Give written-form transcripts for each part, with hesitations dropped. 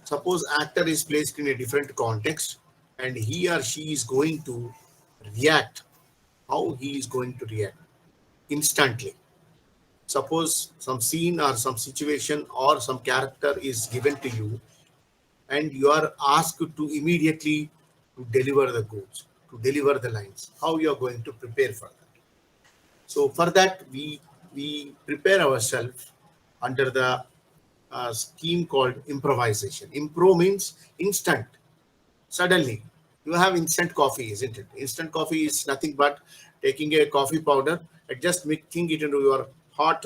Suppose actor is placed in a different context and he or she is going to react. How he is going to react? Instantly. Suppose some scene or some situation or some character is given to you and you are asked to immediately to deliver the goods, to deliver the lines. How you are going to prepare for that? So for that, we prepare ourselves under the scheme called improvisation. Impro means instant, suddenly. You have instant coffee, isn't it? Instant coffee is nothing but taking a coffee powder and just mixing it into your hot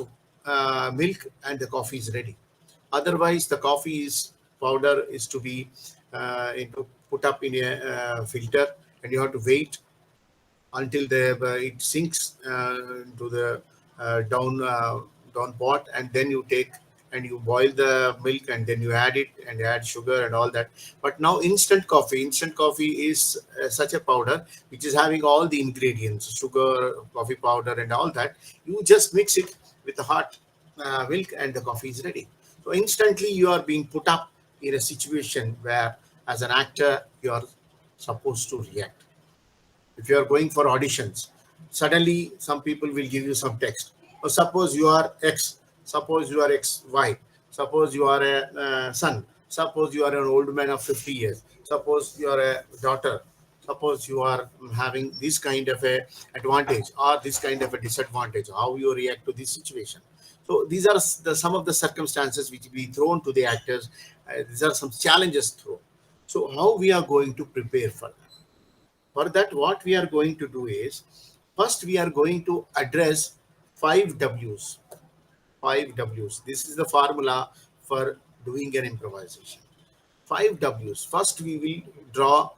milk, and the coffee is ready. Otherwise, the coffee is powder is to be put up in a filter, and you have to wait until it sinks into the down pot, and then you take and you boil the milk, and then you add it and add sugar and all that. But now instant coffee is such a powder which is having all the ingredients, sugar, coffee powder and all that. You just mix it with the hot milk and the coffee is ready. So instantly you are being put up in a situation where as an actor you are supposed to react. If you are going for auditions, suddenly some people will give you some text. Or suppose you are X, suppose you are XY, suppose you are a son, suppose you are an old man of 50 years, suppose you are a daughter, suppose you are having this kind of a advantage or this kind of a disadvantage, how you react to this situation. So these are some of the circumstances which we thrown to the actors. These are some challenges thrown. So how we are going to prepare for that? For that, what we are going to do is, first we are going to address 5 Ws. 5 Ws. This is the formula for doing an improvisation. 5 Ws. First, we will draw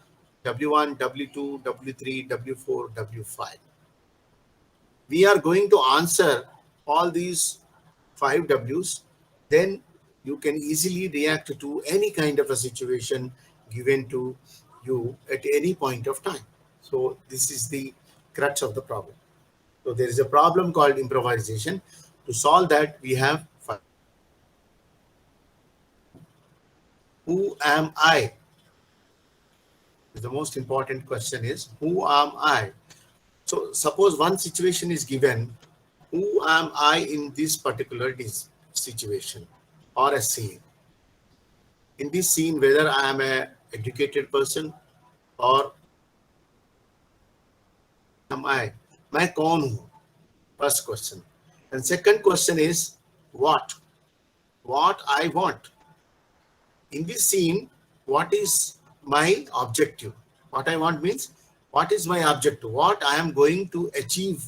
W1, W2, W3, W4, W5. We are going to answer all these 5 Ws. Then you can easily react to any kind of a situation given to you at any point of time. So this is the crux of the problem. So there is a problem called improvisation. To solve that, we have who am I? The most important question is who am I? So suppose one situation is given, who am I in this particular situation or a scene? In this scene, whether I am a educated person or am I? मैं कौन हूँ? First question. And second question is what? What I want. In this scene, what is my objective? What I want means what is my objective? What I am going to achieve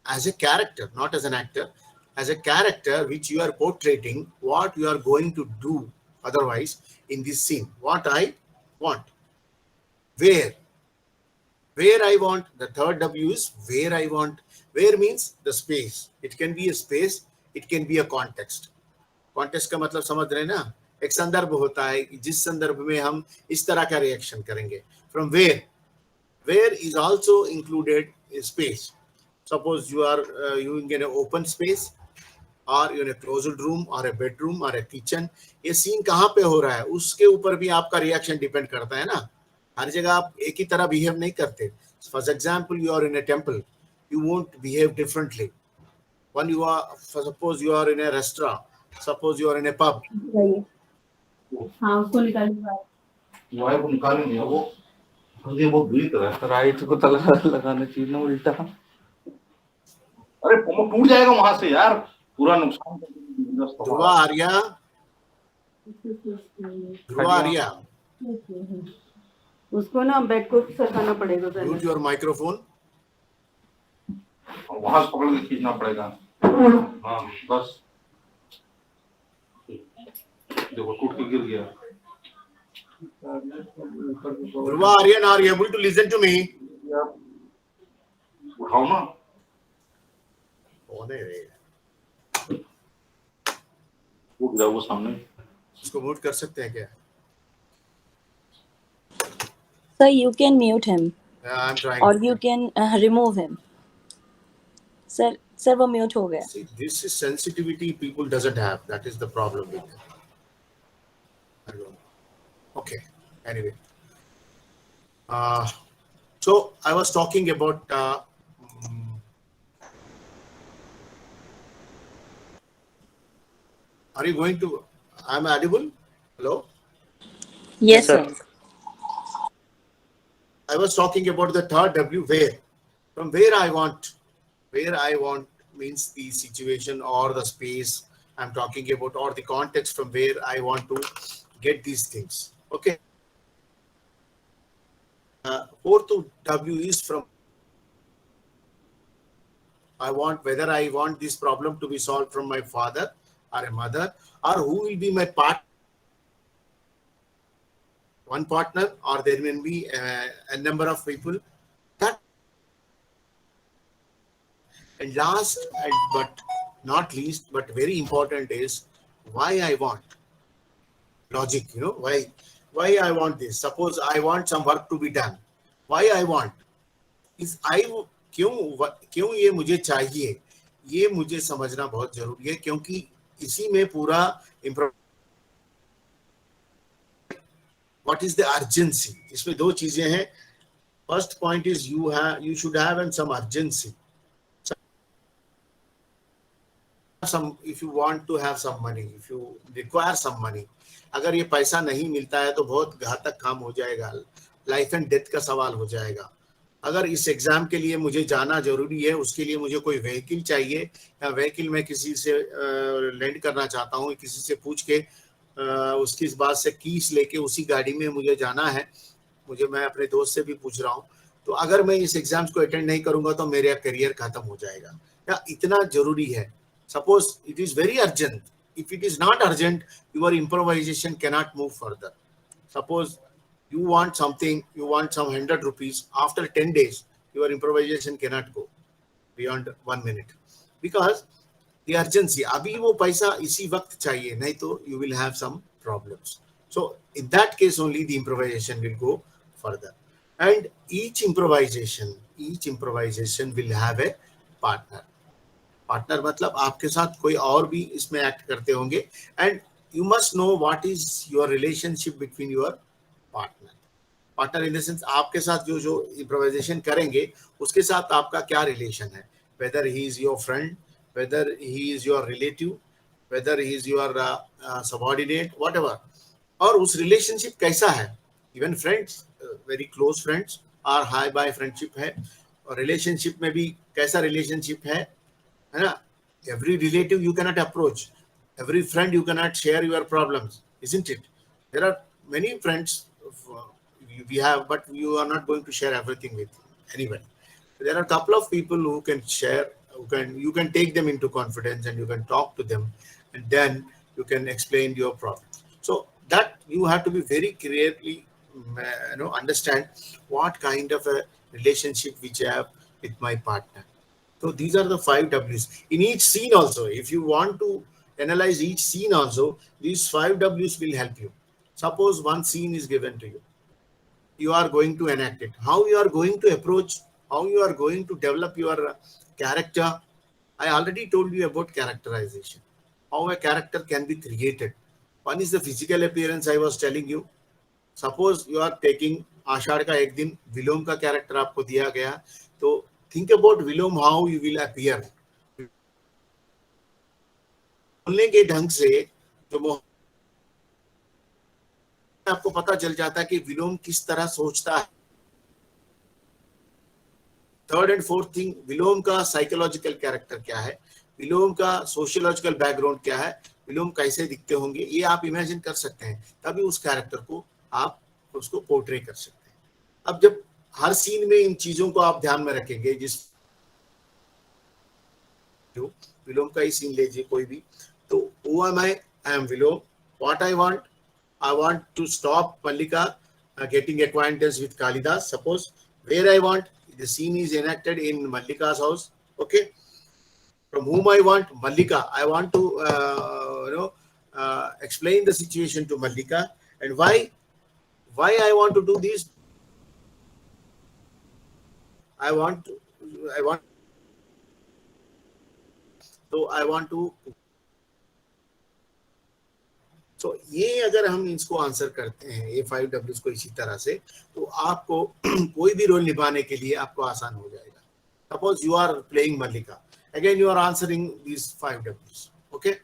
as a character, not as an actor, as a character which you are portraying, what you are going to do otherwise in this scene. What I want. Where I want. The third W is where I want. Where means the space. It can be a space, it can be a context. Context का मतलब समझ रहे हैं ना, एक संदर्भ होता है जिस संदर्भ में हम इस तरह का रिएक्शन करेंगे. From where is also included space. Suppose you are using an open space और इन ए क्लोज्ड रूम और ए बेडरूम और ए किचन. ये सीन कहाँ पे हो रहा है उसके ऊपर भी आपका रिएक्शन डिपेंड करता है ना. हर जगह आप एक ही तरह बिहेव नहीं करते. For example, you are in a temple, you won't behave differently. When you are, suppose you are in a restaurant, suppose you are in a pub. हाँ, उसको निकालिए. वो निकालेंगे वो बहुत बुरी तरह राइट को तलवार लगाना चाहिए ना उल्टा. अरे वो टूट जाएगा वहां से यार, पूरा नुकसान. ध्रुवा आर्या, उसको ना बेड को सरकाना पड़ेगा. Mute your microphone. वहां से पकड़ के खींचना पड़ेगा. हाँ बस देखो टूट के गिर गया. Dhruva, Aryan, are you able to listen to me? उठाओ ना. कौन है रे? वो गिरा वो सामने. इसको म्यूट कर सकते हैं क्या? Sir, you can mute him. Yeah, I'm trying. Or you can remove him. Sir, वो mute हो गया. See, this is sensitivity people doesn't have. That is the problem with them. I don't know. Okay. Anyway, uh, so I was talking about. Mm, are you going to? I'm audible. Hello. Yes, sir. I was talking about the third W, where. From where I want means the situation or the space I'm talking about, or the context from where I want to get these things. Okay. Fourth W is from whether I want this problem to be solved from my father or a mother, or who will be my partner. One partner, or there may be a number of people. That, and last but not least, but very important, is why I want. Logic, why I want this. Suppose I want some work to be done. Why I want is क्यों ये मुझे चाहिए, ये मुझे समझना बहुत जरूरी है, क्योंकि इसी में पूरा व्हाट इज द अर्जेंसी. इसमें दो चीजें हैं. First point is you should have and some urgency. If you want to have some money, if you require some money, अगर ये पैसा नहीं मिलता है तो बहुत घातक काम हो जाएगा, लाइफ एंड डेथ का सवाल हो जाएगा. अगर इस एग्जाम के लिए मुझे जाना जरूरी है, उसके लिए मुझे कोई व्हीकल चाहिए, या व्हीकल मैं किसी से लेंड करना चाहता हूँ, किसी से पूछ के उसकी इस बात से कीस लेके उसी गाड़ी में मुझे जाना है, मैं अपने दोस्त से भी पूछ रहा हूँ, तो अगर मैं इस एग्जाम्स को अटेंड नहीं करूंगा तो मेरा करियर खत्म हो जाएगा, या इतना जरूरी है. Suppose it is very urgent. If it is not urgent, your improvisation cannot move further. Suppose you want something, you want some 100 rupees. After 10 days, your improvisation cannot go beyond 1 minute. Because the urgency, abhi wo paisa isi waqt chahiye, nahi to you will have some problems. So in that case only the improvisation will go further. And each improvisation will have a partner. Partner मतलब आपके साथ कोई और भी इसमें act करते होंगे. And you must know what is your relationship between your partner in the sense, आपके साथ जो इम्प्रोवाइजेशन करेंगे उसके साथ आपका क्या रिलेशन है, weather he is your friend, weather he is your relative, weather he is your subordinate, whatever. और उस रिलेशनशिप कैसा है. Even friends, very close friends और हाई बाय फ्रेंडशिप है, और रिलेशनशिप में भी कैसा रिलेशनशिप है ना. Every relative you cannot approach, every friend you cannot share your problems, isn't it? There are many friends we have, but you are not going to share everything with anybody. There are a couple of people who can share, you can take them into confidence and you can talk to them, and then you can explain your problems. So that you have to be very clearly understand what kind of a relationship which I have with my partner. So these are the 5 W's. In each scene also, if you want to analyze each scene also, these 5 W's will help you. Suppose one scene is given to you. You are going to enact it. How you are going to approach, how you are going to develop your character. I already told you about characterization. How a character can be created. One is the physical appearance I was telling you. Suppose you are taking आषाढ़ का एक दिन विलोम का character आपको दिया गया, तो think about Vilom, how you will appear. बोलने के ढंग से जो आपको पता चल जाता है कि विलोम किस तरह सोचता है. थर्ड एंड फोर्थ थिंग, विलोम का साइकोलॉजिकल कैरेक्टर क्या है, विलोम का सोशियोलॉजिकल बैकग्राउंड क्या है, विलोम कैसे दिखते होंगे, ये आप इमेजिन कर सकते हैं. तभी उस कैरेक्टर को आप उसको पोर्ट्रे कर सकते हैं. अब जब हर सीन में इन चीजों को आप ध्यान में रखेंगे, जिस विलोम का ही सीन लीजिए कोई भी, तो who am I am vilom. What I want to stop Mallika getting acquaintance with Kalidas. Suppose where I want, the scene is enacted in Mallika's house. Okay. From whom I want, Mallika. I want to explain the situation to Mallika, and why I want to do this. I want तो ये अगर हम इसको answer करते हैं ये 5 Ws को इसी तरह से, तो आपको कोई भी रोल निभाने के लिए आपको आसान हो जाएगा. Suppose you are playing Mallika. Again, you are answering these 5 Ws. Okay.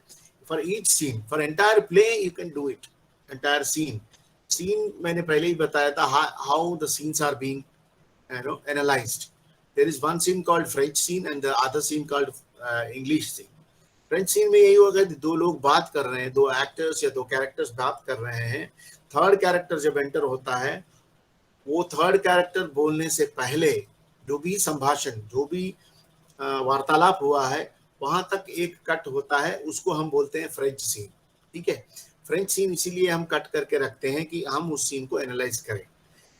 For each scene, for entire play, you can do it. Entire scene. Scene मैंने पहले ही बताया था how the scenes are being analyzed. There is one scene called French scene and the other scene called English scene. French scene में यही होगा कि दो लोग बात कर रहे हैं, दो एक्टर्स या दो कैरेक्टर्स बात कर रहे हैं. थर्ड कैरेक्टर जब एंटर होता है, वो थर्ड कैरेक्टर बोलने से पहले जो भी संभाषण, जो भी वार्तालाप हुआ है, वहां तक एक कट होता है, उसको हम बोलते हैं फ्रेंच सीन. ठीक है. फ्रेंच सीन इसीलिए हम कट करके रखते हैं कि हम उस सीन को एनालाइज करें,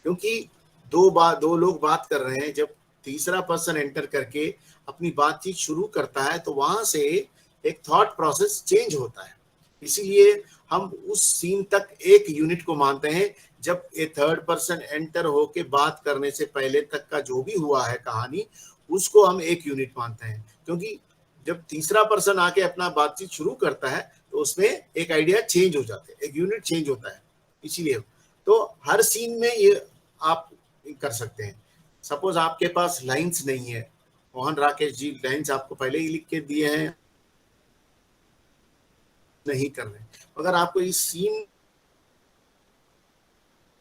क्योंकि दो लोग बात कर रहे हैं, जब तीसरा पर्सन एंटर करके अपनी बातचीत शुरू करता है तो वहां से एक थॉट प्रोसेस चेंज होता है. इसीलिए हम उस सीन तक एक यूनिट को मानते हैं. जब ये थर्ड पर्सन एंटर होके बात करने से पहले तक का जो भी हुआ है कहानी, उसको हम एक यूनिट मानते हैं, क्योंकि जब तीसरा पर्सन आके अपना बातचीत शुरू करता है तो उसमें एक आइडिया चेंज हो जाता है, एक यूनिट चेंज होता है. इसीलिए तो हर सीन में ये आप कर सकते हैं. सपोज आपके पास लाइंस नहीं है, मोहन राकेश जी लाइंस आपको पहले ही लिख के दिए हैं, नहीं कर रहे, अगर आपको इस सीन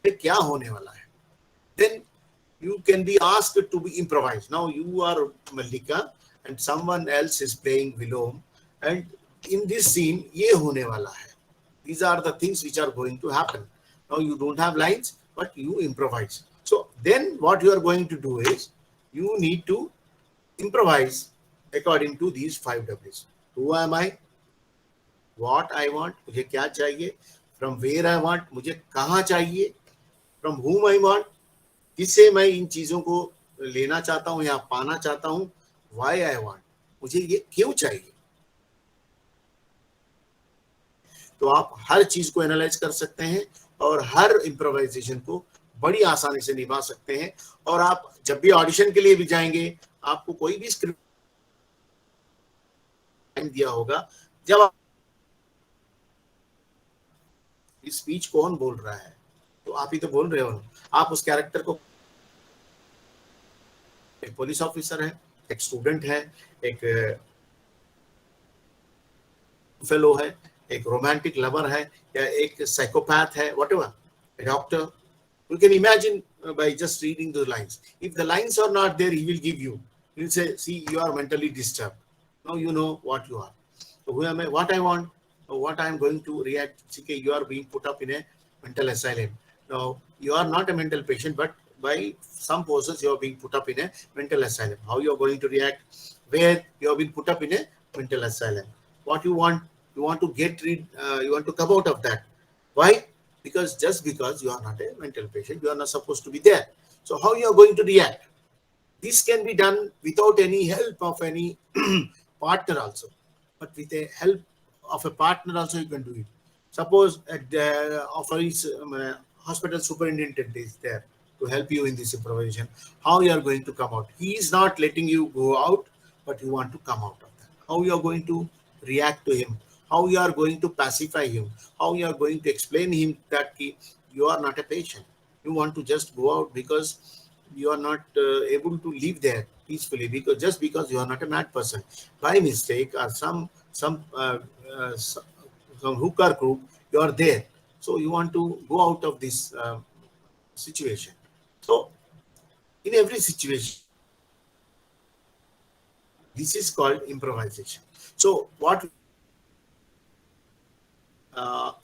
में क्या होने वाला है, then you can be asked to be improvised. Now you are Mallika and someone else is playing Vilom, and in this scene ये होने वाला है. These are the things which are going to happen. Now you don't have lines, but you improvise. So then what you are going to do is you need to improvise according to these 5 Ws. Who am I? What I want, मुझे क्या चाहिए. From where I want, मुझे कहाँ चाहिए. From whom I want, किससे मैं इन चीजों को लेना चाहता हूँ या पाना चाहता हूँ. Why I want, मुझे ये क्यों चाहिए. तो आप हर चीज को एनालाइज कर सकते हैं और हर इम्प्रोवाइजेशन को बड़ी आसानी से निभा सकते हैं. और आप जब भी ऑडिशन के लिए भी जाएंगे, आपको कोई भी स्क्रिप्ट दिया होगा, जब आप स्पीच कौन बोल रहा है, तो आप ही तो बोल रहे हो. आप उस कैरेक्टर को, एक पुलिस ऑफिसर है, एक स्टूडेंट है, एक फेलो है, एक रोमांटिक लवर है, या एक साइकोपैथ है, whatever, a doctor. You can imagine by just reading the lines. If the lines are not there, he will give you. He will say, see, you are mentally disturbed. Now you know what you are. So who am I? What I want? What I am going to react. Okay, you are being put up in a mental asylum. Now you are not a mental patient, but by some process you are being put up in a mental asylum. How you are going to react? Where you have been put up in a mental asylum. What you want? You want to get rid. You want to come out of that. Why? Just because you are not a mental patient, you are not supposed to be there. So how you are going to react? This can be done without any help of any partner also. But with the help of a partner also you can do it. Suppose at the hospital superintendent is there to help you in this improvisation. How you are going to come out? He is not letting you go out, but you want to come out of that. How you are going to react to him? How you are going to pacify him? How you are going to explain him that you are not a patient. You want to just go out because you are not able to live there peacefully, because you are not a mad person. By mistake or some hooker group, you are there. So you want to go out of this situation. So in every situation, this is called improvisation. So what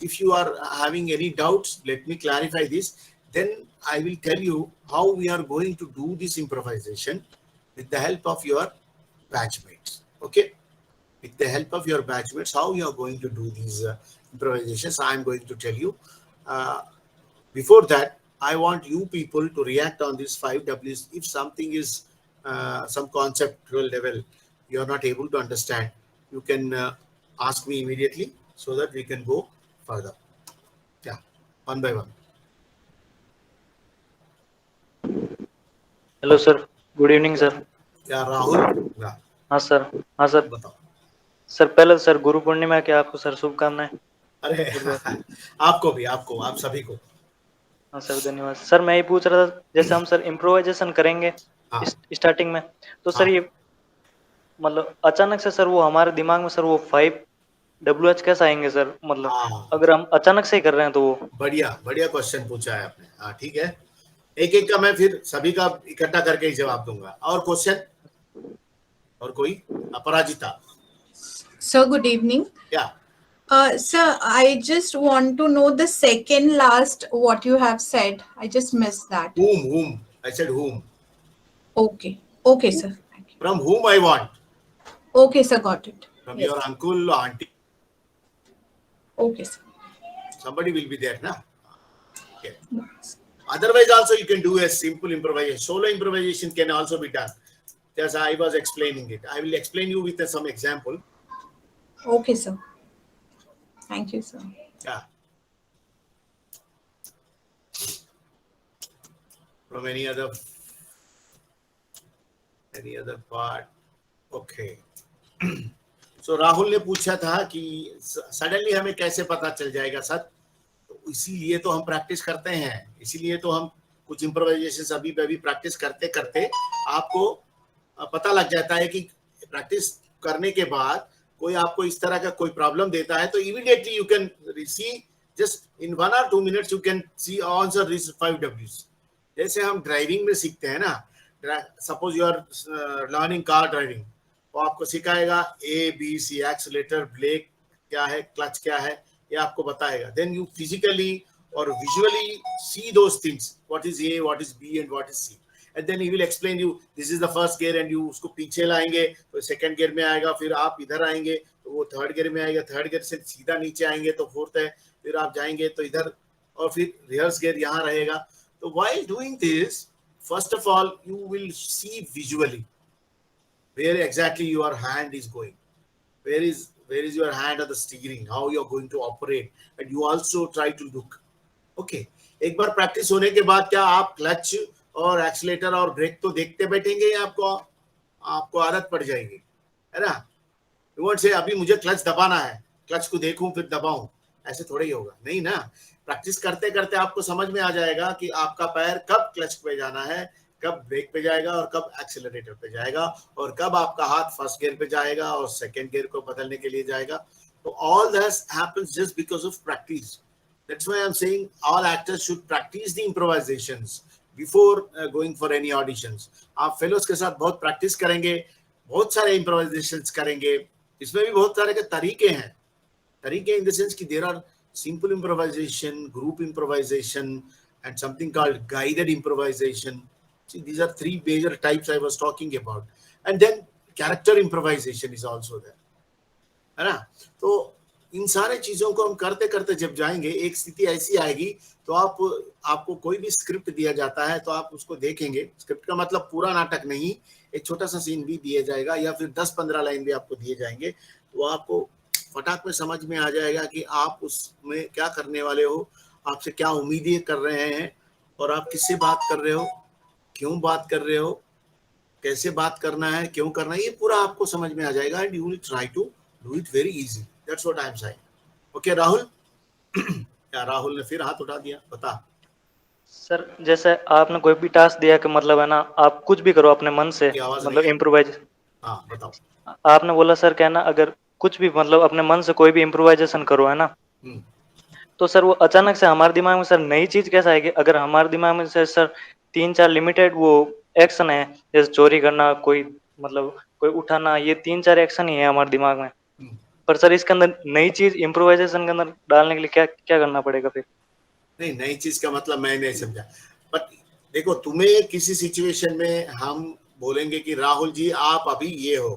if you are having any doubts, let me clarify this. Then I will tell you how we are going to do this improvisation with the help of your batchmates. Okay? With the help of your batchmates, how you are going to do these improvisations, I am going to tell you. Before that, I want you people to react on these 5 Ws. If something is some conceptual level you are not able to understand, you can ask me immediately so that we can go further. Yeah, one by one. Hello sir, good evening sir. या राहुल. हाँ sir. बताओ sir पहले sir Guru Purnima की आपको sir शुभकामनाएं. अरे आपको भी, आपको, आप सभी को। हाँ सर धन्यवाद सर। मैं ये पूछ रहा था जैसे हम सर इम्प्रोवाइजेशन करेंगे हाँ स्टार्टिंग में, तो सर हाँ ये मतलब अचानक से सर वो हमारे दिमाग में सर वो 5 WH कैसे आएंगे सर, मतलब हाँ, अगर हम अचानक से ही कर रहे हैं तो वो। बढ़िया बढ़िया क्वेश्चन पूछा है आपने। हाँ ठीक है, एक एक का मैं फिर सभी का इकट्ठा करके ही जवाब दूंगा। और क्वेश्चन, और कोई? अपराजिता, Sir, good evening. क्या? Sir, I just want to know the second last what you have said. I just missed that. Whom? I said whom. Okay. Okay, sir. Thank you. From whom I want? Okay, sir. Got it. From Yes. your uncle, auntie. Okay, sir. Somebody will be there, na? Okay. Otherwise, also you can do a simple improvisation. Solo improvisation can also be done. As I was explaining it, I will explain you with some example. Okay, sir. Thank you, sir. Yeah. From any other part? Okay. So Rahul ने पूछा था कि suddenly हमें कैसे पता चल जाएगा sir, तो इसीलिए तो हम प्रैक्टिस करते हैं, इसीलिए तो हम कुछ इम्प्रोवाइजेशन अभी प्रैक्टिस करते करते आपको पता लग जाता है कि प्रैक्टिस करने के बाद कोई आपको इस तरह का कोई प्रॉब्लम देता है तो immediately you can see just in 1 or 2 minutes you can see answer this 5 Ws। जैसे हम ड्राइविंग में सीखते हैं ना, suppose you are learning car driving, वो आपको सिखाएगा ABC, एक्सीलेटर, ब्रेक क्या है, क्लच क्या है, ये आपको बताएगा। देन यू फिजिकली और visually see those things, what is A, what is B and what is C, and then he will explain you this is the first gear and you उसको पीछे लाएंगे तो सेकंड गियर में आएगा, फिर आप इधर आएंगे तो वो थर्ड गियर में आएगा, थर्ड गियर से सीधा नीचे आएंगे तो फोर्थ है, फिर आप जाएंगे तो इधर, और फिर रिवर्स गियर यहाँ रहेगा। तो while doing this, first of all you will see visually where exactly your hand is going, where is your hand on the steering, how you are going to operate, and you also try to look. Okay, एक बार practice होने के बाद क्या आप clutch और accelerator और break तो देखते बैठेंगे या आपको आदत पड़ जाएगी, है ना? यू वोंट से अभी मुझे क्लच दबाना है, क्लच को देखूं फिर दबाऊं, ऐसे थोड़ा ही होगा, नहीं ना। प्रैक्टिस करते करते आपको समझ में आ जाएगा कि आपका पैर कब क्लच पे जाना है, कब ब्रेक पे जाएगा और कब एक्सीलरेटर पे जाएगा, और कब आपका हाथ फर्स्ट गियर पे जाएगा और सेकंड गियर को बदलने के लिए जाएगा। तो all this happens just because of practice. That's why I'm saying all actors should practice the improvisations before going for any auditions. आप फेलोज के साथ बहुत प्रैक्टिस करेंगे, बहुत सारे improvisations करेंगे, इसमें भी बहुत सारे के तरीके हैं। तरीके in the sense कि there are simple improvisation, group improvisation, and something called guided improvisation. See, these are 3 major types I was talking about. And then character improvisation is also there, है ना? तो इन सारे चीजों को हम करते करते जब जाएंगे, एक स्थिति ऐसी आएगी तो आपको कोई भी स्क्रिप्ट दिया जाता है तो आप उसको देखेंगे। स्क्रिप्ट का मतलब पूरा नाटक नहीं, एक छोटा सा सीन भी दिया जाएगा या फिर 10-15 लाइन भी आपको दिए जाएंगे, तो आपको फटाक में समझ में आ जाएगा कि आप उसमें क्या करने वाले हो, आपसे क्या उम्मीदें कर रहे हैं, और आप किससे बात कर रहे हो, क्यों बात कर रहे हो, कैसे बात करना है, क्यों करना है, ये पूरा आपको समझ में आ जाएगा। And you will try to do it very easy. That's what I am saying. Okay, Rahul? क्या राहुल ने फिर हाथ उठा दिया, बता। सर जैसे आपने कोई भी टास्क दिया कि मतलब है ना, आप कुछ भी करो अपने मन से, मतलब इम्प्रोवाइज। हाँ बताओ। आपने बोला सर क्या ना, अगर कुछ भी मतलब अपने मन से कोई भी इम्प्रोवाइजेशन करो, है ना, तो सर वो अचानक से हमारे दिमाग में सर नई चीज कैसे आएगी? अगर हमारे दिमाग में से सर 3-4 लिमिटेड वो एक्शन है, जैसे चोरी करना, कोई मतलब कोई उठाना, ये 3-4 एक्शन ही है हमारे दिमाग में, पर सर इसके अंदर नई चीज इम्प्रोवाइजेशन के अंदर डालने के लिए क्या क्या करना पड़ेगा फिर? नहीं, नई चीज का मतलब मैं नहीं समझा। बट देखो, तुम्हें किसी सिचुएशन में हम बोलेंगे कि राहुल जी आप अभी ये हो,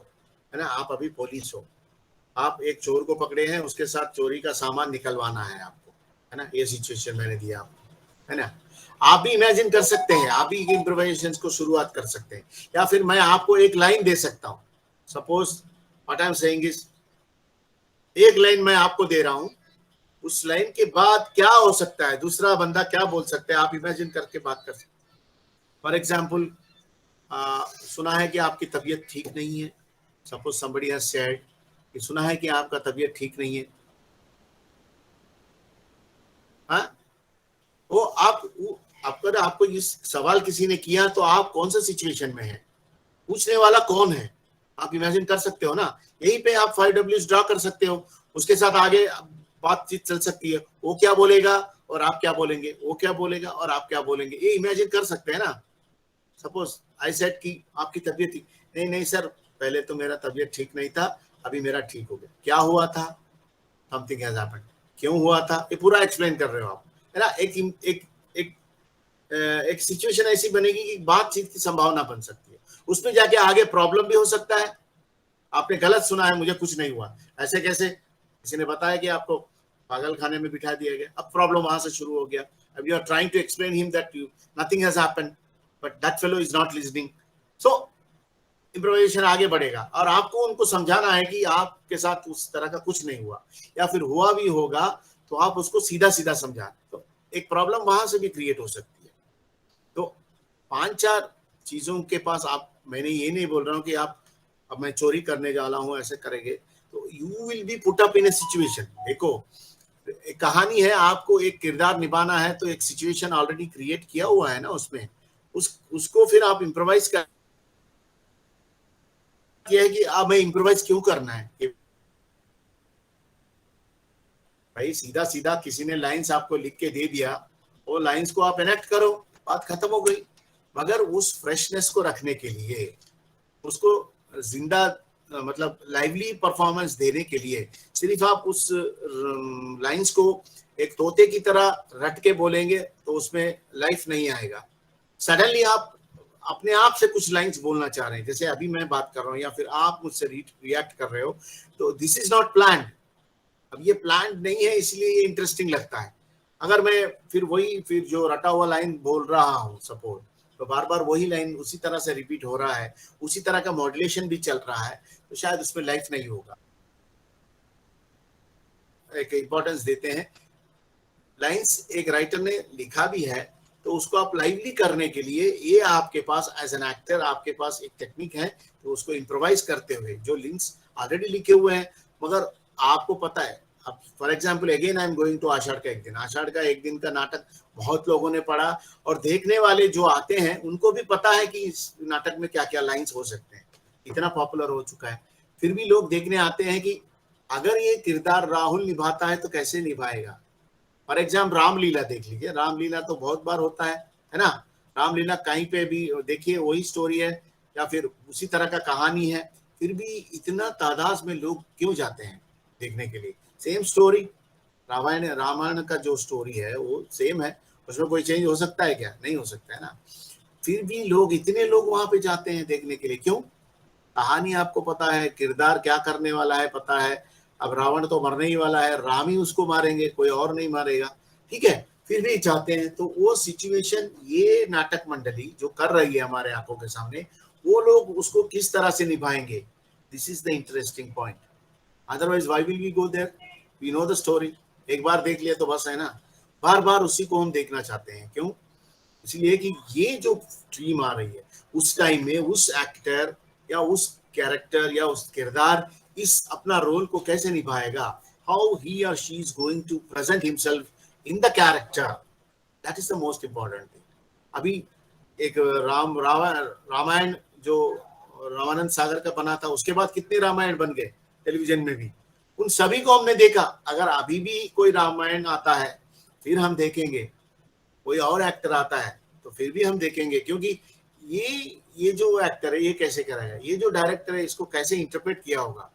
है ना, आप अभी पुलिस हो, आप एक चोर को पकड़े हैं, उसके साथ चोरी का सामान निकलवाना है आपको, है ना, ये सिचुएशन मैंने दिया आपको, है ना। आप भी इमेजिन कर सकते हैं, आप भी इम्प्रोवाइजेशन को शुरुआत कर सकते हैं, या फिर मैं आपको एक लाइन दे सकता हूँ। Suppose what I am saying is, एक लाइन मैं आपको दे रहा हूं, उस लाइन के बाद क्या हो सकता है, दूसरा बंदा क्या बोल सकता है, आप इमेजिन करके बात कर सकते हैं। फॉर एग्जाम्पल, सुना है कि आपकी तबीयत ठीक नहीं है। सपोज समबडी हैज सेड कि सुना है कि आपका तबीयत ठीक नहीं है, हाँ, वो आपको इस सवाल किसी ने किया तो आप कौन सा सिचुएशन में है, पूछने वाला कौन है, आप इमेजिन कर सकते हो ना। यहीं पे आप 5Ws ड्रा कर सकते हो, उसके साथ आगे बातचीत चल सकती है। वो क्या बोलेगा और आप क्या बोलेंगे, वो क्या बोलेगा और आप क्या बोलेंगे, ये इमेजिन कर सकते हैं ना। सपोज आई सेड कि आपकी तबीयत थी, नहीं सर पहले तो मेरा तबीयत ठीक नहीं था, अभी मेरा ठीक हो गया। क्या हुआ था? Something has happened. क्यों हुआ था? ये पूरा एक्सप्लेन कर रहे हो आप, है ना। एक सिचुएशन ऐसी बनेगी कि बातचीत की संभावना बन सकती है, उसमें जाके आगे प्रॉब्लम भी हो सकता है। आपने गलत सुना है, मुझे कुछ नहीं हुआ, ऐसे कैसे? किसी ने बताया कि आपको पागल खाने में बिठा दिया गया, अब प्रॉब्लम वहां से शुरू हो गया। अब you are trying to explain him that nothing has happened, but that fellow is not listening. So improvisation आगे बढ़ेगा और आपको उनको समझाना है कि आपके साथ उस तरह का कुछ नहीं हुआ, या फिर हुआ भी होगा तो आप उसको सीधा सीधा समझा। तो एक प्रॉब्लम वहां से भी क्रिएट हो सकती है। तो 5-4 चीजों के पास आप, मैंने ये नहीं बोल रहा हूँ कि आप अब मैं चोरी करने जा रहा हूँ ऐसे करेंगे तो you will be put up in A situation. देखो एक कहानी है, आपको एक किरदार निभाना है तो एक सिचुएशन ऑलरेडी क्रिएट किया हुआ है ना उसमें, उसको फिर आप इम्प्रोवाइज कर किया है कि अब मैं इम्प्रोवाइज क्यों करना है। भाई सीधा सीधा किसी ने लाइंस आपको लिख के दे दिया, वो लाइंस को आप एनेक्ट करो, बात खत्म हो गई। मगर उस फ्रेशनेस को रखने के लिए, उसको जिंदा मतलब लाइवली परफॉर्मेंस देने के लिए सिर्फ आप उस लाइंस को एक तोते की तरह रट के बोलेंगे तो उसमें लाइफ नहीं आएगा। सडनली आप अपने आप से कुछ लाइंस बोलना चाह रहे हैं, जैसे अभी मैं बात कर रहा हूँ या फिर आप मुझसे रिएक्ट कर रहे हो, तो दिस इज नॉट प्लान्ड। अब ये प्लान्ड नहीं है, इसलिए ये इंटरेस्टिंग लगता है। अगर मैं फिर जो रटा हुआ लाइन बोल रहा हूँ सपोज, तो बार बार वही लाइन उसी तरह से रिपीट हो रहा है, उसी तरह का मॉड्यूलेशन भी चल रहा है, तो शायद उसमें लाइफ नहीं होगा। एक इंपॉर्टेंस देते हैं, लाइंस एक राइटर ने लिखा भी है तो उसको आप लाइवली करने के लिए ये आपके पास एज एन एक्टर आपके पास एक टेक्निक है, तो उसको इम्प्रोवाइज करते हुए जो लिंक्स ऑलरेडी लिखे हुए हैं, मगर आपको पता है। अब for example again I am going to Ashadh ka Ek दिन। आषाढ़ का एक दिन का नाटक बहुत लोगों ने पढ़ा और देखने वाले जो आते हैं उनको भी पता है कि इस नाटक में क्या क्या लाइंस हो सकते हैं, इतना पॉपुलर हो चुका है। फिर भी लोग देखने आते हैं कि अगर ये किरदार राहुल निभाता है तो कैसे निभाएगा। फॉर एग्जाम्पल रामलीला देख लीजिए, रामलीला तो बहुत बार होता है ना। रामलीला कहीं पे भी देखिए वही स्टोरी है या फिर उसी तरह का कहानी है, फिर भी इतना तादाद में लोग क्यों जाते हैं देखने के लिए। सेम स्टोरी रामायण का जो स्टोरी है वो सेम है, उसमें कोई चेंज हो सकता है क्या? नहीं हो सकता है ना। फिर भी लोग इतने लोग वहां पे जाते हैं देखने के लिए, क्यों? कहानी आपको पता है, किरदार क्या करने वाला है पता है। अब रावण तो मरने ही वाला है, राम ही उसको मारेंगे, कोई और नहीं मारेगा, ठीक है, फिर भी चाहते हैं। तो वो सिचुएशन ये नाटक मंडली जो कर रही है हमारे आंखों के सामने, वो लोग उसको किस तरह से निभाएंगे, this is the interesting point. Otherwise why will we go there? We know the story, एक बार देख लिया तो बस है ना, बार बार उसी को हम देखना चाहते हैं। क्यों? इसलिए कि ये जो ड्रीम आ रही है उस टाइम में उस एक्टर या उस कैरेक्टर या उस किरदार इस अपना रोल को कैसे निभाएगा, हाउ ही और she is going to present himself in the character, that is the most important thing. अभी एक रामायण जो रामानंद सागर का बना था, उसके बाद कितने रामायण बन गए टेलीविजन में भी, उन सभी को हमने देखा। अगर अभी भी कोई रामायण आता है फिर हम देखेंगे, कोई और एक्टर आता है तो फिर भी हम देखेंगे, क्योंकि ये जो एक्टर है ये कैसे कराएगा, ये जो डायरेक्टर है इसको कैसे इंटरप्रेट किया होगा,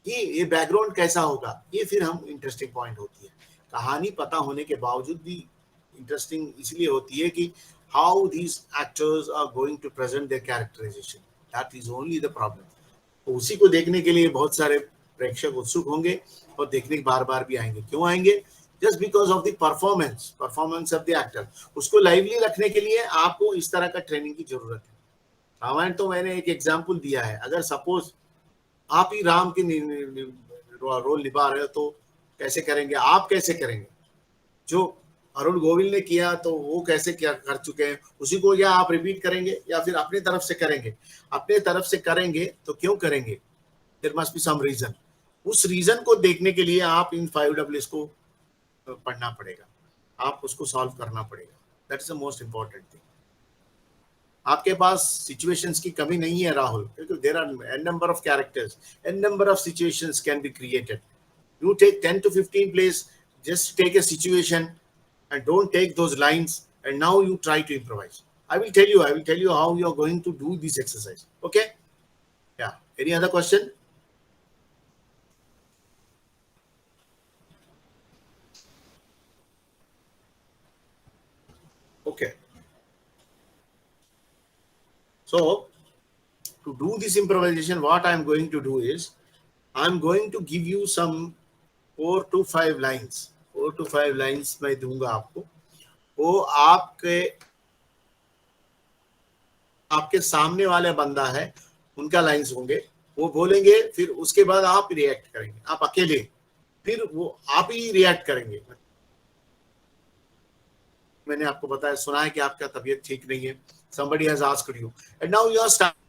ये बैकग्राउंड कैसा होगा, ये फिर हम इंटरेस्टिंग पॉइंट होती है। कहानी पता होने के बावजूद भी इंटरेस्टिंग इसलिए होती है कि how these actors are going to present their characterisation, that is only the problem. तो उसी को देखने के लिए बहुत सारे प्रेक्षक उत्सुक होंगे और देखने बार बार भी आएंगे। क्यों आएंगे? Just because of the performance of the actor. उसको लाइवली रखने के लिए आपको इस तरह का ट्रेनिंग की जरूरत है। रामायण तो मैंने एक एग्जाम्पल दिया है, अगर सपोज आप ही राम की रोल निभा रहे हो तो कैसे करेंगे, आप कैसे करेंगे? जो अरुण गोविल ने किया तो वो कैसे क्या कर चुके हैं, उसी को या आप रिपीट करेंगे या फिर अपने तरफ से करेंगे? अपने तरफ से करेंगे तो क्यों करेंगे? There must be some reason. उस रीजन को देखने के लिए आप इन 5Ws को पढ़ना पड़ेगा। आप उसको सॉल्व करना पड़ेगा. That is the most important thing. आपके पास सिचुएशंस की कमी नहीं है राहुल, क्योंकि there are n number of characters, n number of situations can be created. You take 10 to 15 plays, just take a situation and don't take those lines, and now you try to improvise. I will tell you how you are going to do this exercise. Okay? Yeah. Any other question? Okay. So, to do this improvisation, what I am going to do is, I am going to give you some 4 to 5 lines. 4 to 5 lines मैं दूंगा आपको. वो आपके सामने वाले बंदा है, उनका लाइंस होंगे, वो बोलेंगे, फिर उसके बाद आप रिएक्ट करेंगे, आप अकेले, फिर वो आप ही रिएक्ट करेंगे. मैंने आपको बताया, सुना है कि आपका तबीयत ठीक नहीं है, somebody has asked you, and now you are starting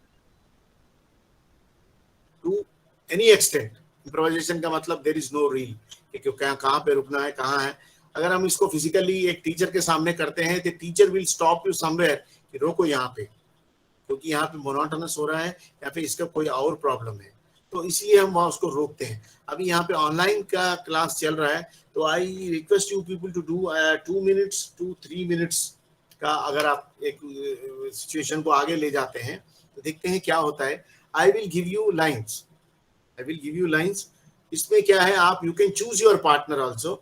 to any extent. Improvisation का मतलब देयर इज नो रील, कि कहाँ पे रुकना है, कहाँ है. अगर हम इसको फिजिकली एक टीचर के सामने करते हैं तो teacher will stop you somewhere कि रोको यहाँ पे, क्योंकि यहाँ पे मोनोटोनस हो रहा है या फिर इसका कोई और प्रॉब्लम है, तो इसलिए हम वहाँ उसको रोकते हैं. अभी यहाँ पे ऑनलाइन का क्लास चल रहा है, तो I request you people to do 2 minutes to 3 minutes का. अगर आप एक सिचुएशन को आगे ले जाते हैं तो देखते हैं क्या होता है. I will give you lines. इसमें क्या है, आप you can choose your partner also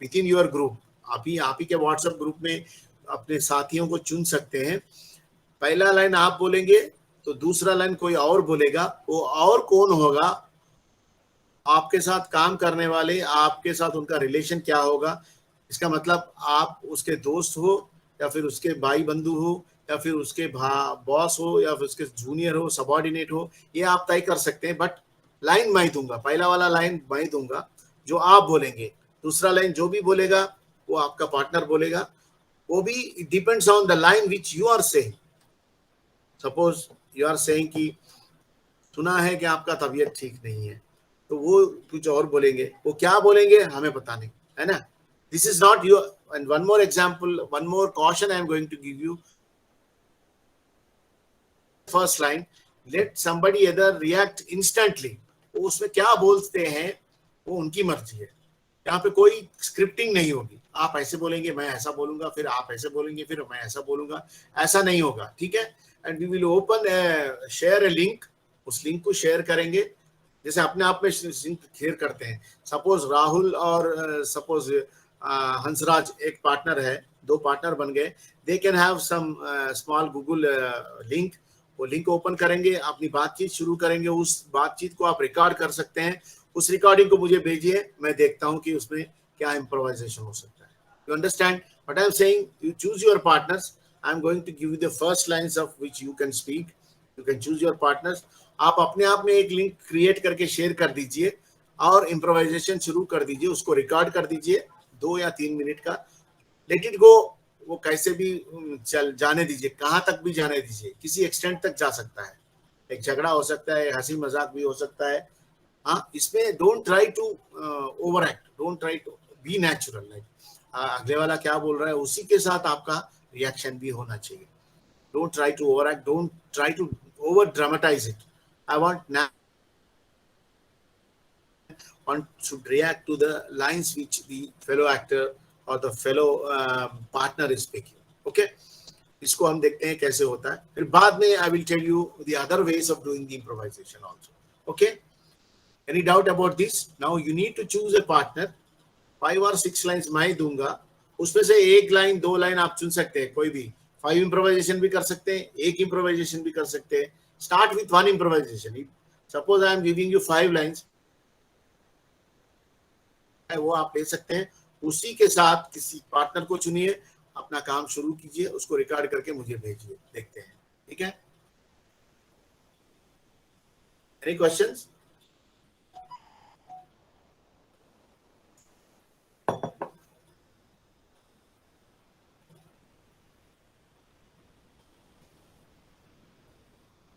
with in your group. आप ही के व्हाट्सएप ग्रुप में अपने साथियों को चुन सकते हैं. पहला लाइन आप बोलेंगे तो दूसरा लाइन कोई और बोलेगा. वो और कौन होगा, आपके साथ काम करने वाले, आपके साथ उनका रिलेशन क्या होगा. इसका मतलब आप उसके दोस्त हो या फिर उसके भाई बंधु हो या फिर उसके बॉस हो या फिर उसके जूनियर हो, सबॉर्डिनेट हो, ये आप तय कर सकते हैं. बट लाइन मैं दूंगा, पहला वाला लाइन मैं दूंगा जो आप बोलेंगे, दूसरा लाइन जो भी बोलेगा वो आपका पार्टनर बोलेगा. वो भी depends on the line which you are saying. Suppose you are saying कि सुना है कि आपका तबीयत ठीक नहीं है, तो वो कुछ और बोलेंगे. वो क्या बोलेंगे हमें पता नहीं है ना. This is not your. And one more example, one more caution I am going to give you. First line, let somebody either react instantly. वो उसमें क्या बोलते हैं वो उनकी मर्जी है. यहाँ पे कोई स्क्रिप्टिंग नहीं होगी. आप ऐसे बोलेंगे, मैं ऐसा बोलूंगा, फिर आप ऐसे बोलेंगे, फिर मैं ऐसा बोलूंगा, ऐसा नहीं होगा. ठीक है. And we will open share a link. उस लिंक को शेयर करेंगे जैसे अपने आप में शेयर करते हैं. सपोज राहुल और सपोज हंसराज एक पार्टनर है, 2 पार्टनर बन गए. They can have some small Google link. वो लिंक ओपन करेंगे, अपनी बातचीत शुरू करेंगे. उस बातचीत को आप रिकॉर्ड कर सकते हैं. उस रिकॉर्डिंग को मुझे भेजिए, मैं देखता हूं कि उसमें क्या इम्प्रोवाइजेशन हो सकता है. You understand what I am saying. You choose your partners. I am going to give you the first lines of which you can speak. You can choose your partners. आप अपने आप में एक लिंक क्रिएट करके share कर दीजिए और improvisation शुरू कर दीजिए. उसको रिकॉर्ड कर दीजिए 2 या 3 मिनट का. Let it go. वो कैसे भी चल जाने दीजिए, कहाँ तक भी जाने दीजिए. किसी एक्सटेंट तक जा सकता है. एक झगड़ा हो सकता है, हंसी मजाक भी हो सकता है. हाँ, इसमें don't try to over act. Don't try to be natural. Like अगले वाला क्या बोल रहा है उसी के साथ आपका रिएक्शन भी होना चाहिए. Don't try to over act. Don't try to over dramatise it. I want one should react to the lines which the fellow actor or the fellow partner is speaking. Okay, इसको हम देखते हैं कैसे होता है. फिर बाद में I will tell you the other ways of doing the improvisation also. Okay, any doubt about this? Now you need to choose a partner. 5 or 6 lines मैं दूंगा, उसमें से 1 लाइन 2 लाइन आप चुन सकते हैं. कोई भी 5 improvisation भी कर सकते हैं, 1 improvisation भी कर सकते हैं. Start with 1 improvisation. Suppose I am giving you 5 lines. वो आप ले सकते हैं. उसी के साथ किसी पार्टनर को चुनिए, अपना काम शुरू कीजिए, उसको रिकॉर्ड करके मुझे भेजिए. देखते हैं. ठीक है. Any questions?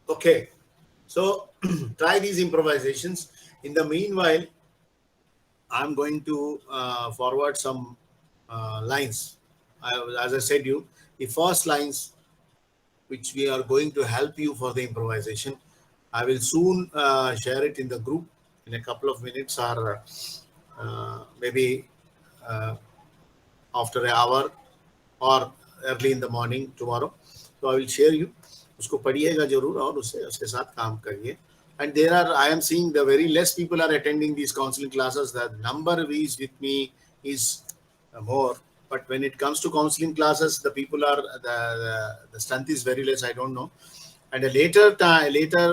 Okay, so try these improvisations. In the meanwhile, I'm going to forward some lines. As I said you, the first lines which we are going to help you for the improvisation. I will soon share it in the group in a couple of minutes, or maybe after an hour or early in the morning tomorrow. So I will share you. उसको पढ़िएगा जरूर और उसके साथ काम करिए. And there are, I am seeing the very less people are attending these counseling classes. The number is with me is more. But when it comes to counseling classes, the people are, the strength is very less. I don't know. And later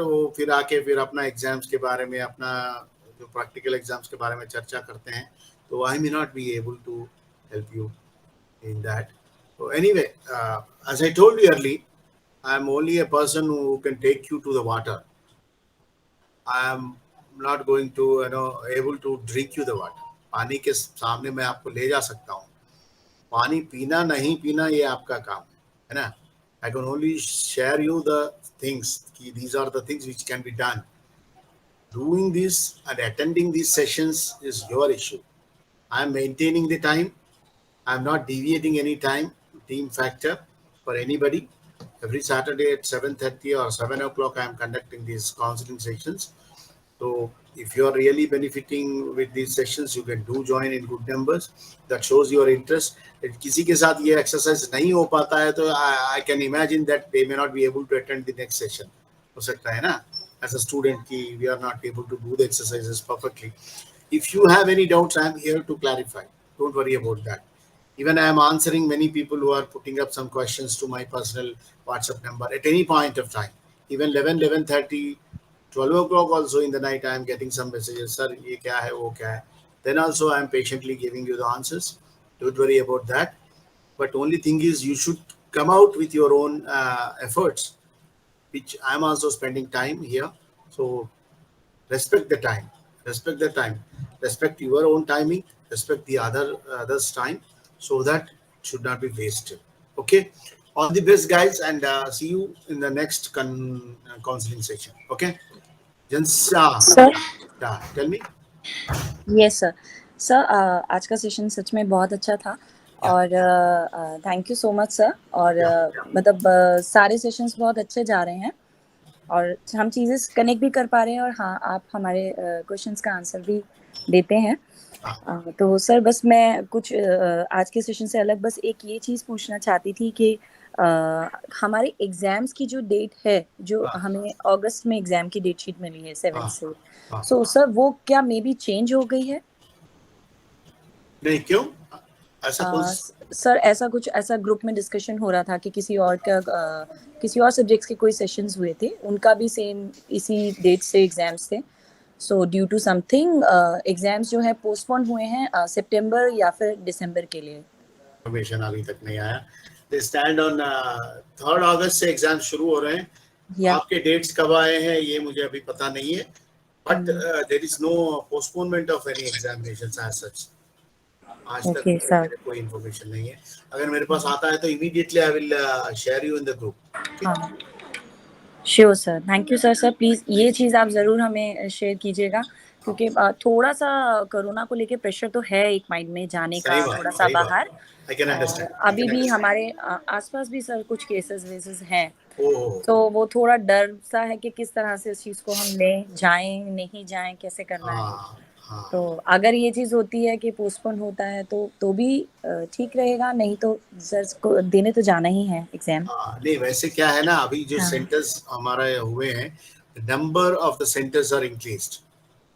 वो फिर आके फिर अपना exams के बारे में, अपना जो प्रैक्टिकल एग्जाम्स के बारे में चर्चा करते हैं, तो I may not be able to help you in that. So anyway, as I told you earlier, I am only a person who can take you to the water. I am not going to, able to drink you the water. पानी के सामने मैं आपको ले जा सकता हूँ. पानी पीना नहीं पीना ये आपका काम है ना. I can only share you the things. These are the things which can be done. Doing this and attending these sessions is your issue. I am maintaining the time. I am not deviating any time, team factor for anybody. Every Saturday at 7:30 or 7 o'clock, I am conducting these counseling sessions. So if you are really benefiting with these sessions, you can do join in good numbers. That shows your interest. If किसी के साथ ये exercise नहीं हो पाता है, तो I can imagine that they may not be able to attend the next session. हो सकता है ना? As a student, we are not able to do the exercises perfectly. If you have any doubts, I am here to clarify. Don't worry about that. Even I am answering many people who are putting up some questions to my personal WhatsApp number at any point of time. Even 11:30, 12 o'clock also in the night, I am getting some messages. Sir, ye kya hai, wo kya hai? Then also I am patiently giving you the answers. Don't worry about that. But only thing is, you should come out with your own efforts, which I am also spending time here. So respect the time. Respect the time. Respect your own timing. Respect the others' time, so that it should not be wasted. Okay. All the best, guys, and see you in the next counseling session. Okay. Jansa, sir. tell me. Yes sir. Sir आज का session सच में बहुत अच्छा था और thank you so much sir. और मतलब सारे सेशंस बहुत अच्छे जा रहे हैं और हम चीज़ें कनेक्ट भी कर पा रहे हैं और हाँ आप हमारे क्वेश्चंस का आंसर भी देते हैं. तो सर बस मैं कुछ आज के सेशन से अलग बस एक ये चीज़ पूछना चाहती थी कि हमारे एग्जाम्स की जो डेट है, जो हमें अगस्त में एग्जाम की डेट शीट मिली है 7 से, सो सर वो क्या मे बी चेंज हो गई है? नहीं, क्यों ऐसा सर ऐसा ग्रुप में डिस्कशन हो रहा था कि किसी और सब्जेक्ट्स के कोई सेशंस हुए थे, उनका भी सेम इसी डेट से एग्जाम्स थे. So due to something exams जो है पोस्टपोन हुए हैं सितंबर या फिर दिसंबर के लिए. इन्फॉर्मेशन अभी तक नहीं आया. दे स्टैंड ऑन 3 अगस्त से एग्जाम शुरू हो रहे हैं. आपके डेट्स कब आए हैं ये मुझे अभी पता नहीं है, but there is no postponement of any examinations as such. आज तक मेरे कोई इन्फॉर्मेशन नहीं है. अगर मेरे पास आता है तो immediately I will share you in the group. हाँ sure sir. Thank you sir. Sir please ये चीज़ आप ज़रूर हमें शेयर कीजिएगा क्योंकि थोड़ा सा कोरोना को लेके प्रेशर तो है एक माइंड में जाने का थोड़ा सा बाहर. अभी भी हमारे आसपास भी सर कुछ केसेस हैं, तो वो थोड़ा डर सा है कि किस तरह से उस चीज़ को हम ले जाएं नहीं जाएं कैसे करना है. तो अगर ये चीज़ होती है कि पोस्टपोन होता है तो भी ठीक रहेगा, नहीं तो सर को देने तो जाना ही है एग्जाम. नहीं वैसे क्या है ना, अभी जो सेंटर्स हमारे हुए हैं, number of the centres are increased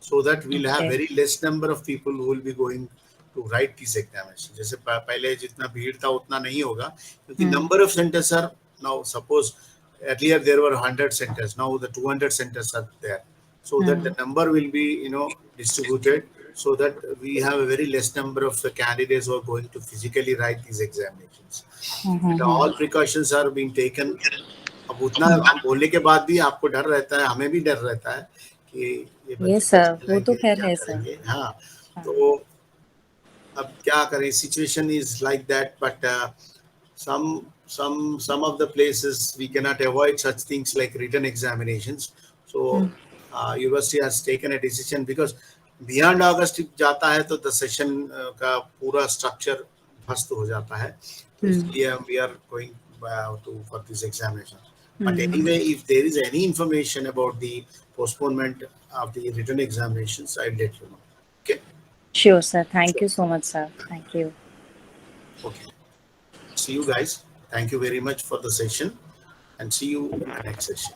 so that we'll have very less number of people who will be going to write these examinations. जैसे पहले जितना भीड़ था उतना नहीं होगा क्योंकि number of centers are now, suppose earlier there were 100 centers, now the 200 centers are there, so that the number will be distributed so that we have a very less number of the candidates who are going to physically write these examinations. And all precautions are being taken. अब उतना हम बोलने के बाद भी आपको डर रहता है, हमें भी डर रहता है कि ये सर वो तो खैर है सर. हाँ, तो अब क्या करें, situation is like that, but some of the places we cannot avoid such things like written examinations. So university has taken a decision because beyond August जाता है तो the session का पूरा structure ध्वस्त हो जाता है, तो इसलिए we are going to for this examination. But anyway, if there is any information about the postponement of the written examinations, I'll let you know. Okay. Sure, sir. Thank you so much, sir. Thank you. Okay. See you guys. Thank you very much for the session, and see you in the next session.